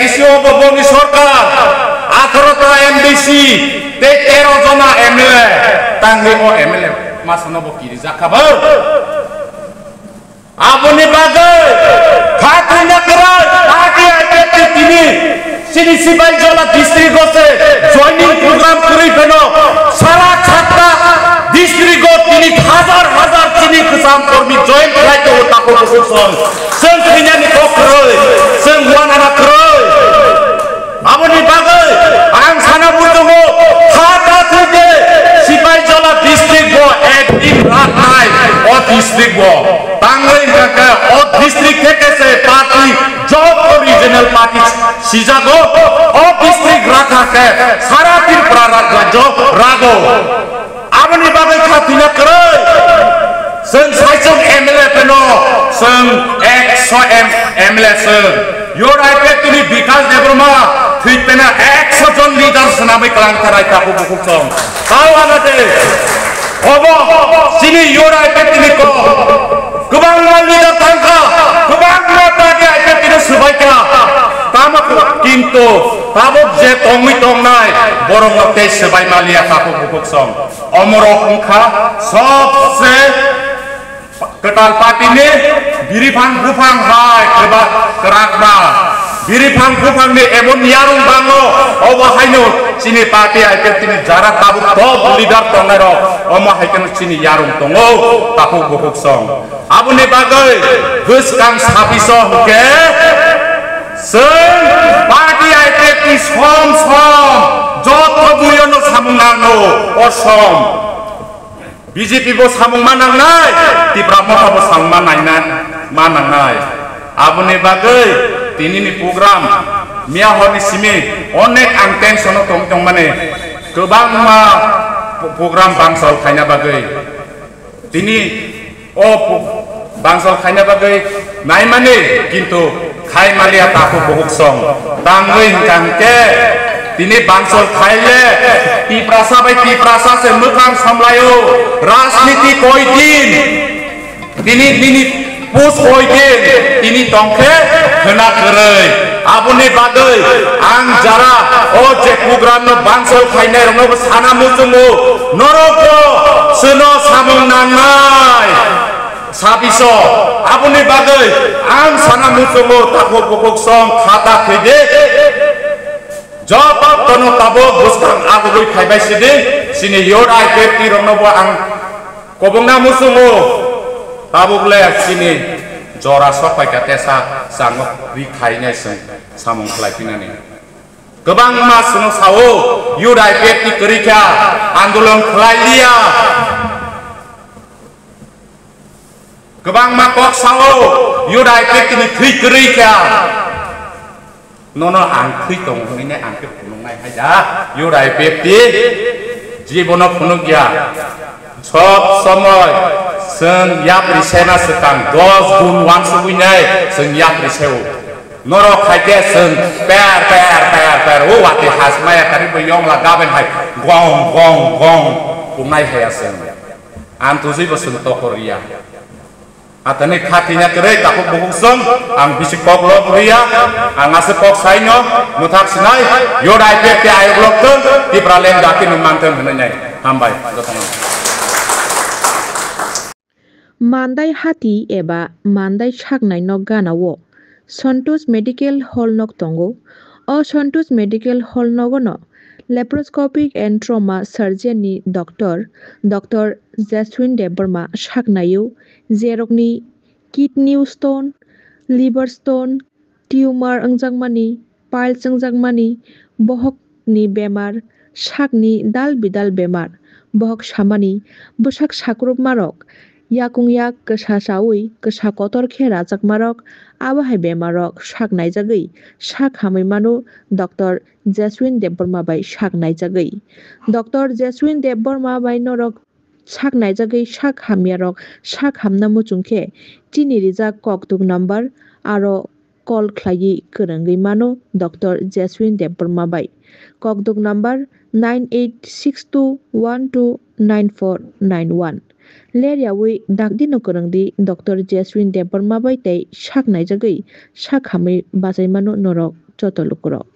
ADC বঙ্গী সরকার 18টা MDC 13 জনা MLA তাঙ্গে ও MLA মাসনব কিরি জাখাবো আপনি বাগে খাতুনা করে আগে আগে তিনি সিনি সিপাই জলা ডিস্ট্রিক্ট হচ্ছে জয়েনিং প্রোগ্রাম করে ফেলো সারা ছাত্রা ডিস্ট্রিক্ট তিনি হাজার হাজার চিনি কিসান কর্মী জয়েন খাইতে ওটা করছে সং কিনানি করে সং ওয়ানা করে আপনি বাগে আং সানা বুঝো খাতা থেকে সিপাই জলা ডিস্ট্রিক্ট একদিন রাত নাই ও ডিস্ট্রিক্ট বাংলায় কাকা ও ডিস্ট্রিক্ট থেকে সে পার্টি জব রিজিওনাল পার্টি সিজাগো ও ডিস্ট্রিক্ট রাখাকে সারা ত্রিপুরা রাজ্য রাগো আপনি বাগে খাতিনা করে जों साइजों एमएलए पेनो जों 100 एमएलए जों योराइपे तुनि विकास देब्रमा थैपेना 100 जन लिडार सनाबै क्लांथाराय ताकु बुकुसं तावानादे अबो सिनि योराइपे तुनि को गोबां लिडार थांखा गोबां मातागे आइपे तुनि सुबायका तामक किन्तु ताबक जे तंगै तंनाय बरं ते सुबाय मालिया ताकु बुकुसं अमर अंखा सबसे कटाल पार्टी ने बिरिफांग गुफांग हाय केबा कराकबा बिरिफांग गुफांग ने एमन यारुं बांगो अबा हायनो चिनि पार्टी आइके तिनि जारा ताबु टप लिडार तंगारो अमा हायकेन चिनि यारुं तंगो ताकु गुफुकसं आबुनि बागै गोसकां साबिसो हके जों पार्टी आइके ति सम जत बुयनो सामुंनांगो असम बीजेपी बो सामुंग मानांनाय तिब्रा मथा बो सामुंग मानांनाय आबुनि बागै तिनिनि प्रग्राम मिया हरनि सिमे अनेक आं टेनसन दं माने गोबां मा प्रग्राम बांसल खायना बागै तिनि ओ बांसल खायना बागै नाय माने किन्तु खाय मालिया ताकु बहुकसं दांगै हिंकांके तिनी बांसल खाइले तिप्रासा बाय तिप्रासा से मोखां सामलायो राजनीति कय दिन तिनी पोस्ट कय दिन तिनी तंखे होना करै आबुनि बागै आं जारा ओ जे प्रग्राम न बांसल खाइनाय रंनो साना मुजुमु नरको सोनो सामुं नांनाय साबिसो आबुनि बागै आं साना मुजुमु ताको बकसं खाता खैदे जब तनो ताबो बुस्तां आगुबै खायबायसिदि सिनि योराय पेपि रंनोबो आं कबंना मुसुमु ताबुगले सिनि जरा सपायका तेसा सांगो रि खायनाय जों सामुं खालायफिनानै गोबां मासनो सावो योराय पेपि करिखा आन्दोलन खालायलिया गोबां मा कक सावो योराय पेपिनि थै करिखा नोनो आंखै दं होनैने आंखै फुलुंनाय हायदा योराय पेपि जीवन फुलुंगिया सब समय जों याप्रिसेना सकां 10 गुण वानसुबैनाय जों याप्रिसेव नर खायके जों पेर ओ वाति हासमाया कारि बयं लागाबेन हाय गं गं गं फुलुंनाय हाया जों आंतुजै बसुन तकरिया atane khatinya kere takut bungsung ang bisik pok lok ria ang ase pok saino mutak sinai yorai pe ayo blok tu di pralen dakin manten benanya hambai mandai hati eba mandai saknai nok ganawo Santosh Medical Hall nok tongo o Santosh Medical Hall nogono laparoscopic and trauma surgeon ni Dr. Jaswin Deborma saknayo jerokni kidney stone liver stone tumor angjangmani piles angjangmani bohok ni bemar sakni dal bidal bemar bohok samani bosak sakrup marok yakung yak kesa sawi kesa kotor khera jakmarok abahai bemarok saknai jagoi sak hamai mano Dr. Jaswin Deborma bai saknai jagoi Dr. Jaswin Deborma bai norok sak naijagoi sak hamyarok sak hamna muchungkhe tini rijak koktuk number aro call khlai kwrwngwi mano Dr. Jaswin Deborma bai koktuk number 9862129491 leryawi dakdino kwrwngdi Dr. Jaswin Deborma bai tei sak naijagoi sak hamwi bajai mano norok joto lukurok.